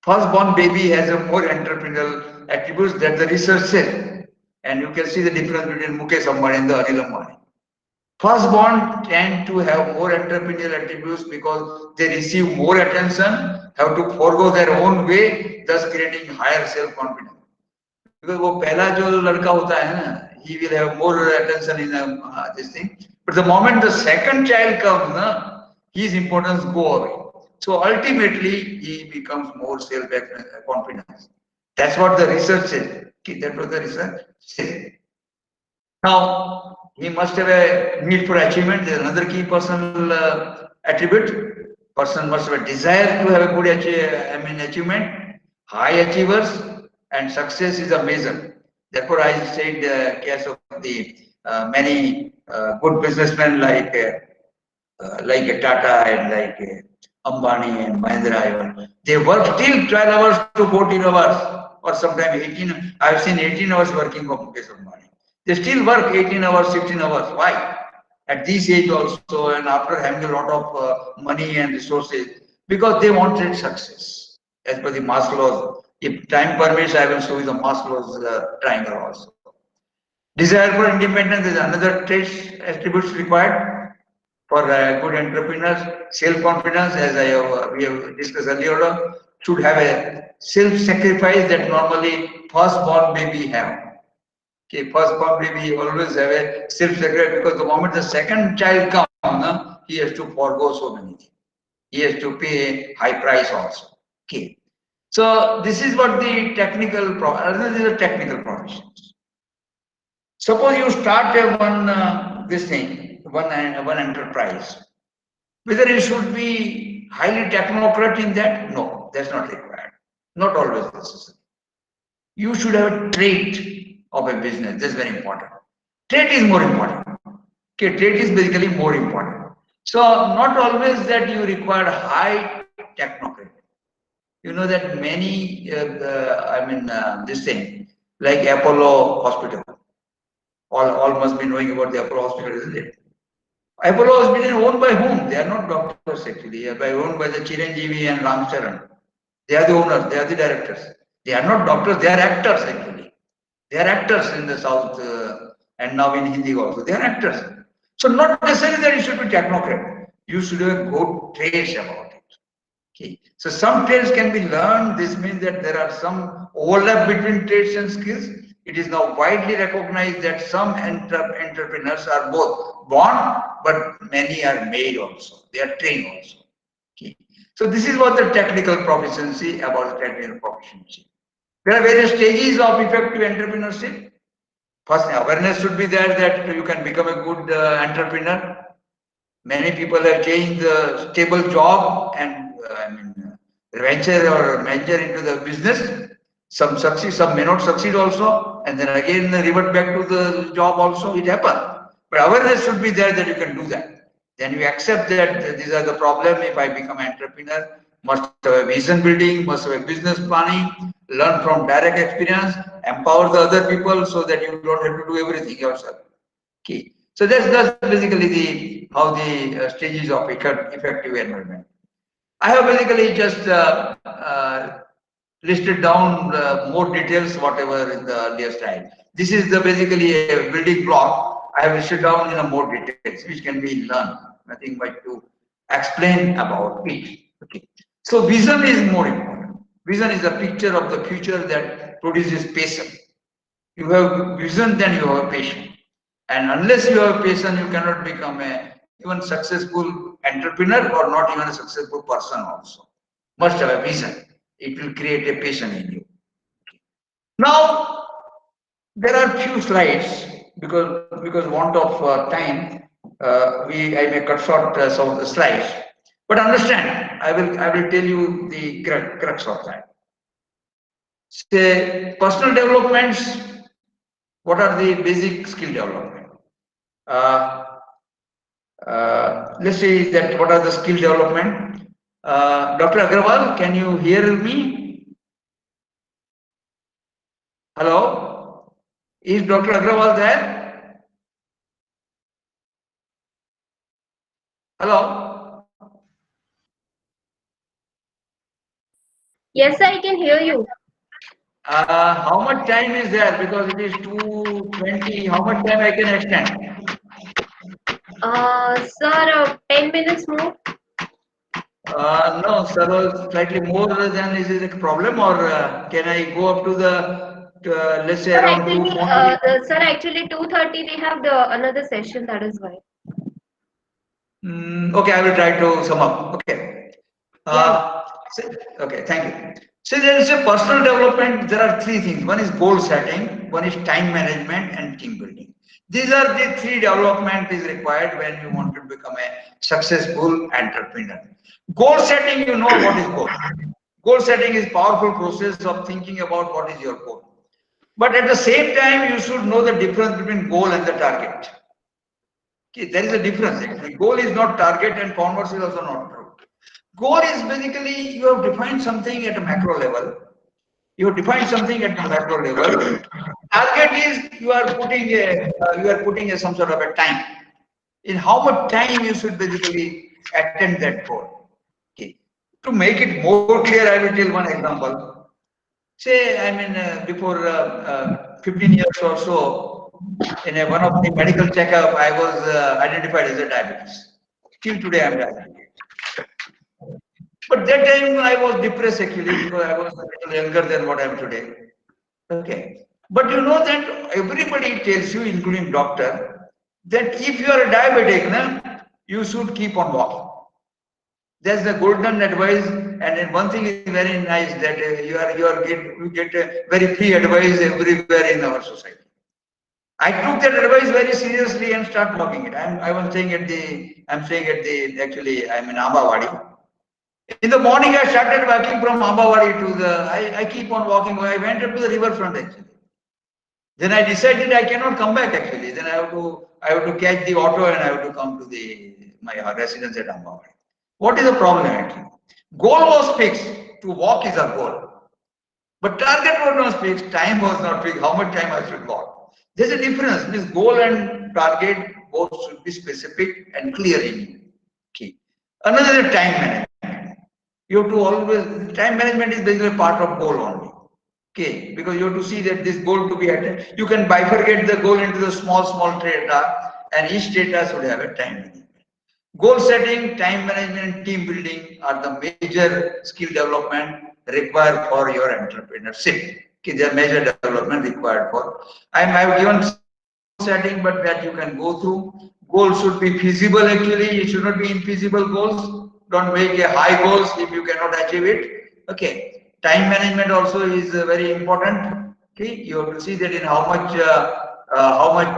Firstborn baby has a more entrepreneurial attributes that the research says. And you can see the difference between Mukesh Ambani and the Anil Ambani. Firstborn tend to have more entrepreneurial attributes because they receive more attention, have to forego their own way, thus creating higher self-confidence. Because वो पहला जो लड़का होता है ना, he will have more attention in this thing. But the moment the second child comes, na, his importance go away. So ultimately, he becomes more self-confidence. That's what the research says. That was the research says. Now, he must have a need for achievement. There's another key personal attribute. Person must have a desire to have a good achievement. High achievers and success is a measure. Therefore, I said the case of the many good businessmen like Tata and like Ambani and Mahindra. They work till 12 hours to 14 hours or sometimes 18. I've seen 18 hours working for Mukesh Ambani. They still work 18 hours, 16 hours. Why? At this age also, and after having a lot of money and resources, because they wanted success. As per the Maslow's, if time permits, I will show you the Maslow's triangle also. Desire for independence is another trait attributes required for good entrepreneurs. Self-confidence, as we have discussed earlier, should have a self-sacrifice that normally first-born baby have. Okay, first-born baby always have a self-sacrifice because the moment the second child comes, he has to forego so many things. He has to pay a high price also. Okay, so this is what the technical. These are technical professions. Suppose you start one enterprise. Whether you should be highly technocrat in that? No, that's not required. Not always necessary. You should have a trait of a business. That's very important. Trait is more important. Okay, trait is basically more important. So not always that you require high technocrat. You know that many, this thing, like Apollo Hospital. All must be knowing about the Apollo Hospital, isn't it? Apollo Hospital owned by whom? They are not doctors actually. They are owned by the Chiranjeevi and Ramcharan. They are the owners. They are the directors. They are not doctors. They are actors actually. They are actors in the South and now in Hindi also. They are actors. So not necessarily that you should be technocrat. You should have good traits about it. Okay. So some traits can be learned. This means that there are some overlap between traits and skills. It is now widely recognized that some entrepreneurs are both born, but many are made also. They are trained also. Okay. So this is what the technical proficiency about the technical proficiency. There are various stages of effective entrepreneurship. First, awareness should be there that you can become a good entrepreneur. Many people have changed the stable job and venture or venture into the business. Some succeed, some may not succeed also, and then again revert back to the job also. It happens. But awareness should be there that you can do that. Then you accept that these are the problem. If I become an entrepreneur, must have a vision building, must have a business planning, learn from direct experience, empower the other people so that you don't have to do everything yourself. Okay. So that's basically how the stages of effective environment. I have basically just listed down more details, whatever in the earlier slide. This is the basically a building block. I have listed down in a more details, which can be learned. Nothing but to explain about it. Okay. So vision is more important. Vision is a picture of the future that produces patience. You have vision, then you have patience. And unless you have patience, you cannot become a even successful entrepreneur or not even a successful person also. Must have a vision. It will create a passion in you. Now, there are few slides because want of time, I may cut short some of the slides. But understand, I will tell you the crux of that. Say personal developments. What are the basic skill development? Let's see that what are the skill development. Dr. Agrawal, can you hear me? Hello? Is Dr. Agrawal there? Hello? Yes, I can hear you. How much time is there? Because it is 2:20. How much time I can extend? Sir, 10 minutes more. No, sir, slightly more than is it a problem, or can I go up to the, let's say Sir, around actually, 2:40? sir, actually 2:30 we have the another session. That is why. Okay, I will try to sum up. Okay. Yeah, yeah. So- okay, thank you. So there is a personal development. There are three things. One is goal setting, one is time management, and team building. These are the three development is required when you want to become a successful entrepreneur. Goal setting, you know what is goal. Goal setting is powerful process of thinking about what is your goal. But at the same time, you should know the difference between goal and the target. Okay, there is a difference actually. Goal is not target and converse is also not true. Goal is basically you have defined something at a macro level. You have defined something at the macro level. Target is you are putting a some sort of a time. In how much time you should basically attend that goal. Okay. To make it more clear, I will tell one example. Say, I mean, before 15 years or so, in one of the medical checkup, I was identified as a diabetes. Till today, I'm diabetic. But that time I was depressed actually because I was a little younger than what I am today. Okay. But you know that everybody tells you, including doctor, that if you are a diabetic, you should keep on walking. That's the golden advice. And then one thing is very nice that you get very free advice everywhere in our society. I took that advice very seriously and start walking it. I'm staying at the actually I'm in Ambawadi. In the morning I started walking from Ambawadi to I keep on walking. I went up to the riverfront actually. Then I decided I cannot come back actually. Then I have to catch the auto and I have to come to the my residence at Ambawadi. What is the problem actually? Goal was fixed. To walk is a goal. But target was not fixed, time was not fixed, how much time I should walk. There's a difference. Means goal and target both should be specific and clear in you. Okay. Another is time management. You have to always time management is basically part of goal only. Okay, because you have to see that this goal to be attained. You can bifurcate the goal into the small data, and each data should have a time management. Goal setting, time management, team building are the major skill development required for your entrepreneurship. Okay, they are major development required for. I've given some goal setting, but that you can go through. Goals should be feasible actually. It should not be infeasible goals. Don't make a high goals if you cannot achieve it. Okay. Time management also is very important. Okay. You have to see that in how much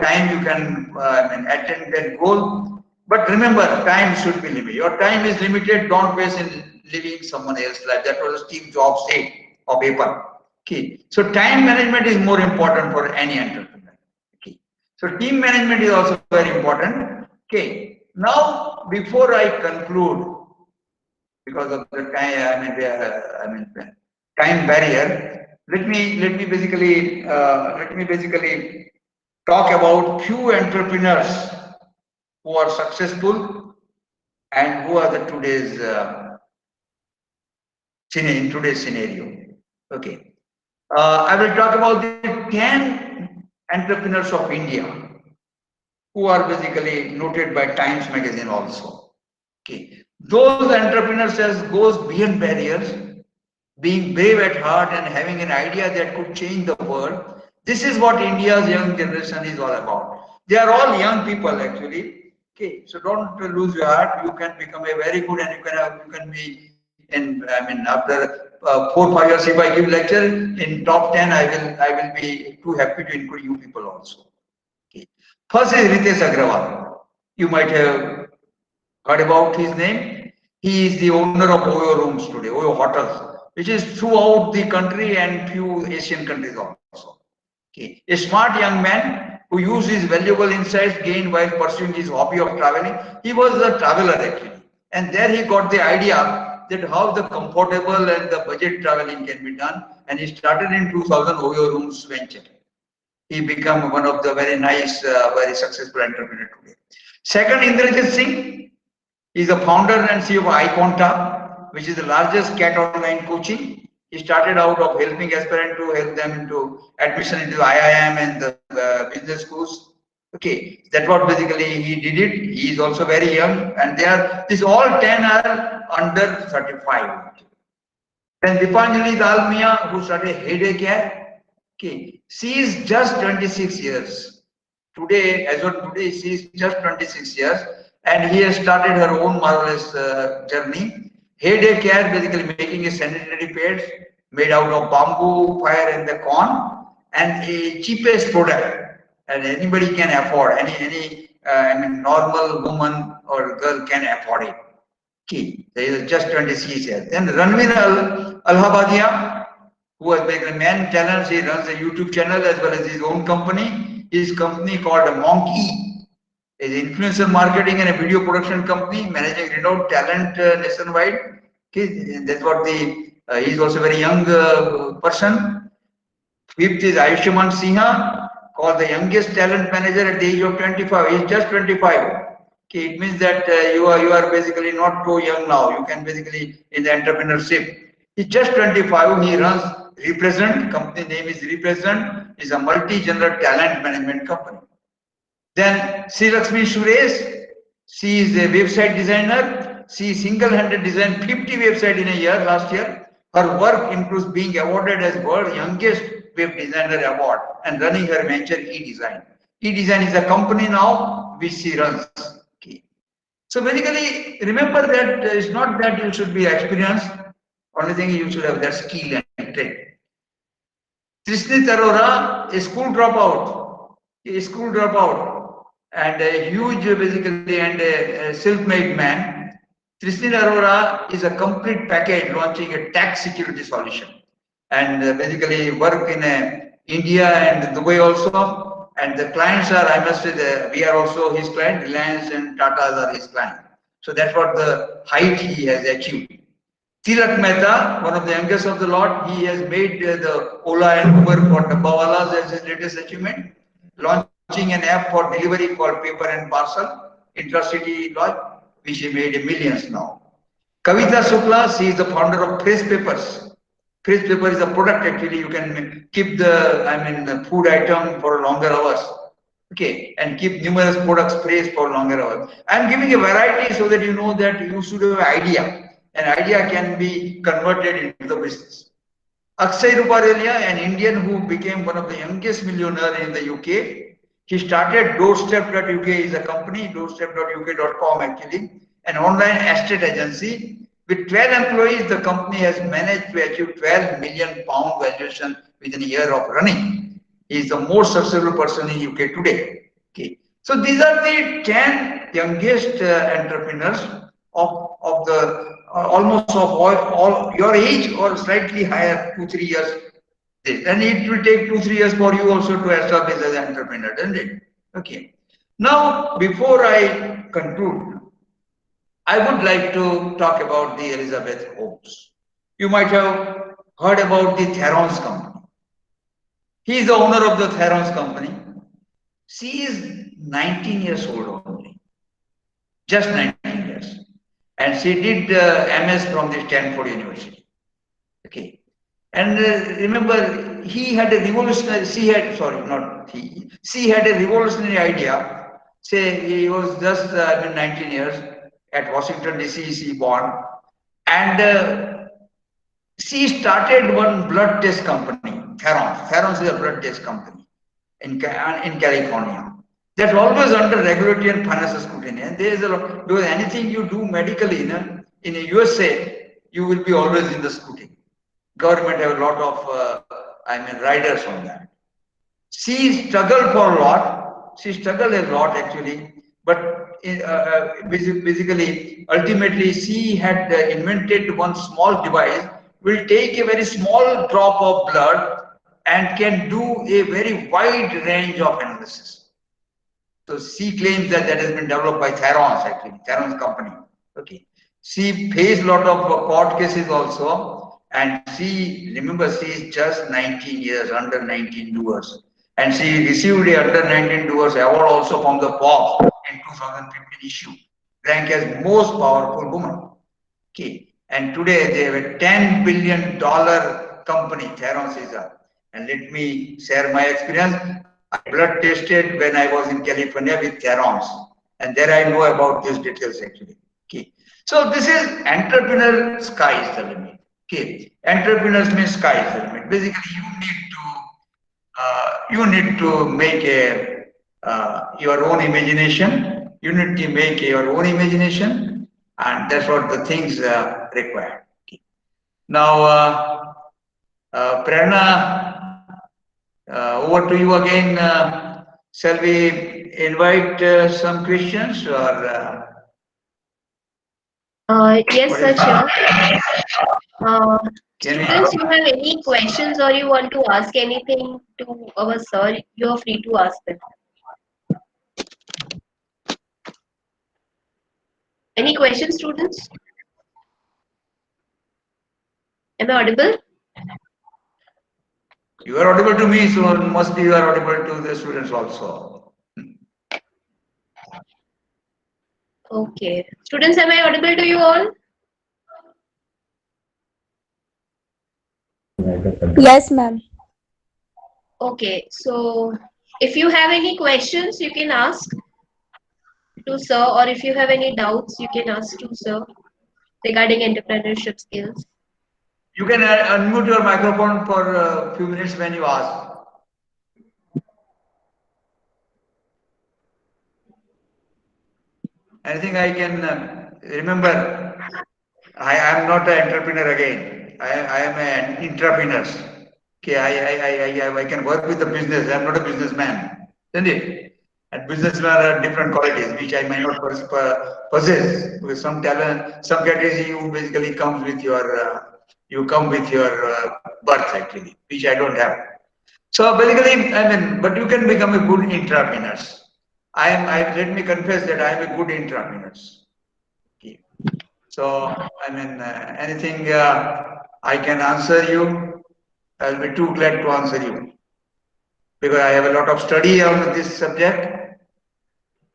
time you can attend that goal. But remember, time should be limited. Your time is limited. Don't waste in living someone else's life. That was Steve Jobs said of Apple. Okay. So time management is more important for any entrepreneur. Okay. So team management is also very important. Okay. Now, before I conclude, because of the time, time barrier, let me basically talk about few entrepreneurs who are successful and who are the in today's scenario. Okay. I will talk about the 10 entrepreneurs of India who are basically noted by Times Magazine also. Okay. Those entrepreneurs as goes beyond barriers, being brave at heart and having an idea that could change the world. This is what India's young generation is all about. They are all young people actually. Okay, so don't lose your heart. You can become a very good and you can be in. After 4 5 years, if I give lecture in top 10, I will be too happy to include you people also. Okay. First is Ritesh Agrawal. You might have heard about his name. He is the owner of Oyo Rooms today, Oyo Hotels, which is throughout the country and few Asian countries also. Okay. A smart young man who used his valuable insights gained while pursuing his hobby of traveling. He was a traveler actually. And there he got the idea that how the comfortable and the budget traveling can be done. And he started in 2000 Oyo Rooms venture. He became one of the very nice, very successful entrepreneur today. Second, Indrajit Singh is the founder and CEO of iConta, which is the largest cat online coaching. He started out of helping aspirants to help them into admission into IIM and the business schools. Okay, that's what basically he did it. He is also very young, and they are these all 10 are under 35. Then Dipanjali Dalmia, who started Heyday Care, okay, she is just 26 years. Today, as of today, she is just 26 years, and he has started her own marvelous journey. Heyday Care, basically making a sanitary pads made out of bamboo, fire, and the corn, and a cheapest product, and anybody can afford. Any I mean, normal woman or girl can afford it. Okay, there is just 26 years. Then Ranveer Alhabadia, who has made a man talent, he runs a YouTube channel as well as his own company. His company called Monkey is influencer marketing and a video production company managing renowned talent nationwide. Okay, that's what the he's also a very young person. Fifth is Ayushman Sinha, called the youngest talent manager at the age of 25. He's just 25. Okay, it means that you are basically not too young now. You can basically in the entrepreneurship. He's just 25. He runs Represent. Company name is Represent. Is a multi-genre talent management company. Then Sri Lakshmi Suresh. She is a website designer. She single-handed designed 50 websites in a year last year. Her work includes being awarded as world's youngest web designer award and running her venture eDesign. eDesign is a company now which she runs. Okay. So basically, remember that it's not that you should be experienced. Only thing you should have that skill and trade. Trishnit Arora, a school dropout, and a huge basically and a self-made man. Trishnit Arora is a complete package launching a tax security solution, and basically work in India and Dubai also. And the clients are, I must say, we are also his client. Reliance and Tata are his client. So that's what the height he has achieved. Tilak Mehta, one of the youngest of the lot, he has made the Ola and Uber for Dabbawalas as his latest achievement, launching an app for delivery called Paper and Parcel, Intracity Lodge, which he made millions now. Kavita Shukla, she is the founder of Press Papers. Press paper is a product actually, you can keep the food item for longer hours. Okay, and keep numerous products placed for longer hours. I am giving a variety so that you know that you should have an idea. An idea can be converted into the business. Akshay Ruparelia, an Indian who became one of the youngest millionaires in the UK. He started Doorstep.uk is a company, doorstep.uk.com actually, an online estate agency. With 12 employees, the company has managed to achieve £12 million valuation within a year of running. He is the most successful person in UK today. Okay. So these are the 10 youngest entrepreneurs of the almost of all your age or slightly higher, 2-3 years. And it will take 2-3 years for you also to establish as an entrepreneur, doesn't it? Okay. Now, before I conclude, I would like to talk about the Elizabeth Holmes. You might have heard about the Therons company. He is the owner of the Therons company. She is 19 years old only, just 19 years. And she did MS from the Stanford University. Okay. And remember, he had a revolutionary, she had a revolutionary idea. Say he was just 19 years at Washington DC, she born. And she started one blood test company, Therons. Therons is a blood test company in California. That's always under regulatory and financial scrutiny. And there is a lot, because anything you do medically in the USA, you will be always in the scrutiny. Government have a lot of, riders on that. She struggled for a lot. She struggled a lot actually, but basically, ultimately, she had invented one small device. Will take a very small drop of blood and can do a very wide range of analysis. So she claims that has been developed by Therons actually, Therons company. Okay. She faced a lot of court cases also, and remember, she is just 19 years, under 19 doers, and she received a under 19 doers award also from the Forbes in 2015 issue, ranked as most powerful woman. Okay, and today they have a $10 billion company, Theron Caesar. And let me share my experience. I blood tested when I was in California with Therons, and there I know about these details actually. Okay. So this is entrepreneur, sky is the limit. Okay. Entrepreneurs means sky is the limit. Basically, you need to make your own imagination. You need to make your own imagination, and that's what the things required. Okay. Now, Prerna, over to you again. Shall we invite some questions or? Yes, sir, sure. Can Students, you have any questions or you want to ask anything to our sir, you are free to ask them. Any questions, students? Am I audible? You are audible to me, so must be you are audible to the students also. Okay. Students, am I audible to you all? Yes, ma'am. Okay. So, if you have any questions, you can ask to sir, or if you have any doubts, you can ask to sir regarding entrepreneurship skills. You can unmute your microphone for a few minutes when you ask. Anything I can remember, I am not an entrepreneur again. I am an intrapreneur. Okay, I can work with the business. I am not a businessman. Isn't it? And businessmen are different qualities which I might not possess. With some talent, some category you basically comes with your you come with your birth actually, which I don't have. So basically, I mean, but you can become a good intrapreneur. Let me confess that I am a good intrapreneur. Okay. So, I mean, anything I can answer you, I'll be too glad to answer you because I have a lot of study on this subject.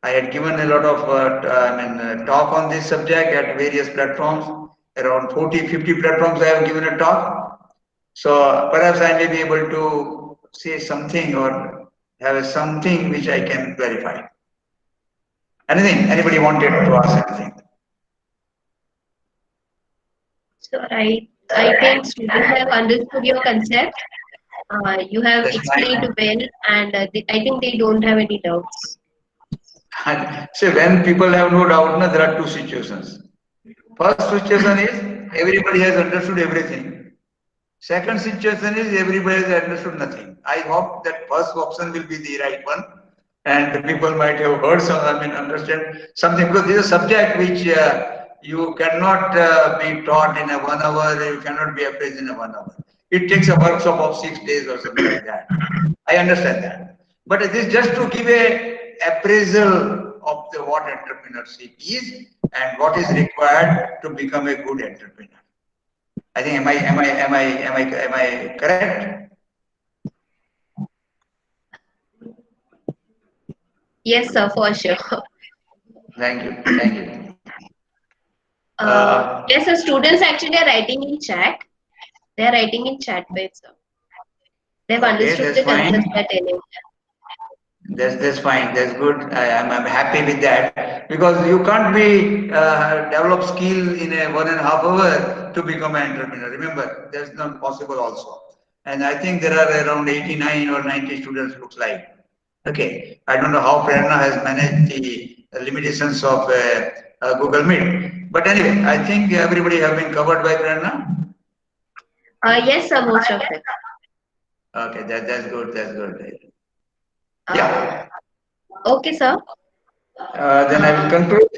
I had given a lot of talk on this subject at various platforms, around 40, 50 platforms I have given a talk. So perhaps I may be able to say something or have something which I can clarify. Anything? Anybody wanted to ask anything? So I think students have understood your concept. You have That's explained fine. well, and I think they don't have any doubts. See, when people have no doubt, no, there are two situations. First situation is everybody has understood everything. Second situation is everybody has understood nothing. I hope that first option will be the right one, and the people might have heard some, understand something because this is a subject which you cannot be taught in a 1 hour. You cannot be appraised in a 1 hour. It takes a workshop of 6 days or something like that. I understand that, but this is just to give a appraisal of the what entrepreneurship is and what is required to become a good entrepreneur. I think am I correct? Yes, sir, for sure. Thank you, thank you. Yes, sir. Students actually are writing in chat. They are writing in chat bed, sir. They've Okay, understood that's the concept fine. they're telling. That's fine. That's good. I'm happy with that because you can't be develop skill in a 1.5 hour to become an entrepreneur. Remember, that's not possible also. And I think there are around 89 or 90 students. Looks like. Okay, I don't know how Prerna has managed the limitations of Google Meet, but anyway, I think everybody have been covered by Prerna. Yes, sir, most of them. Okay, that's good. That's good. Uh, Yeah. okay, sir. Then I will conclude.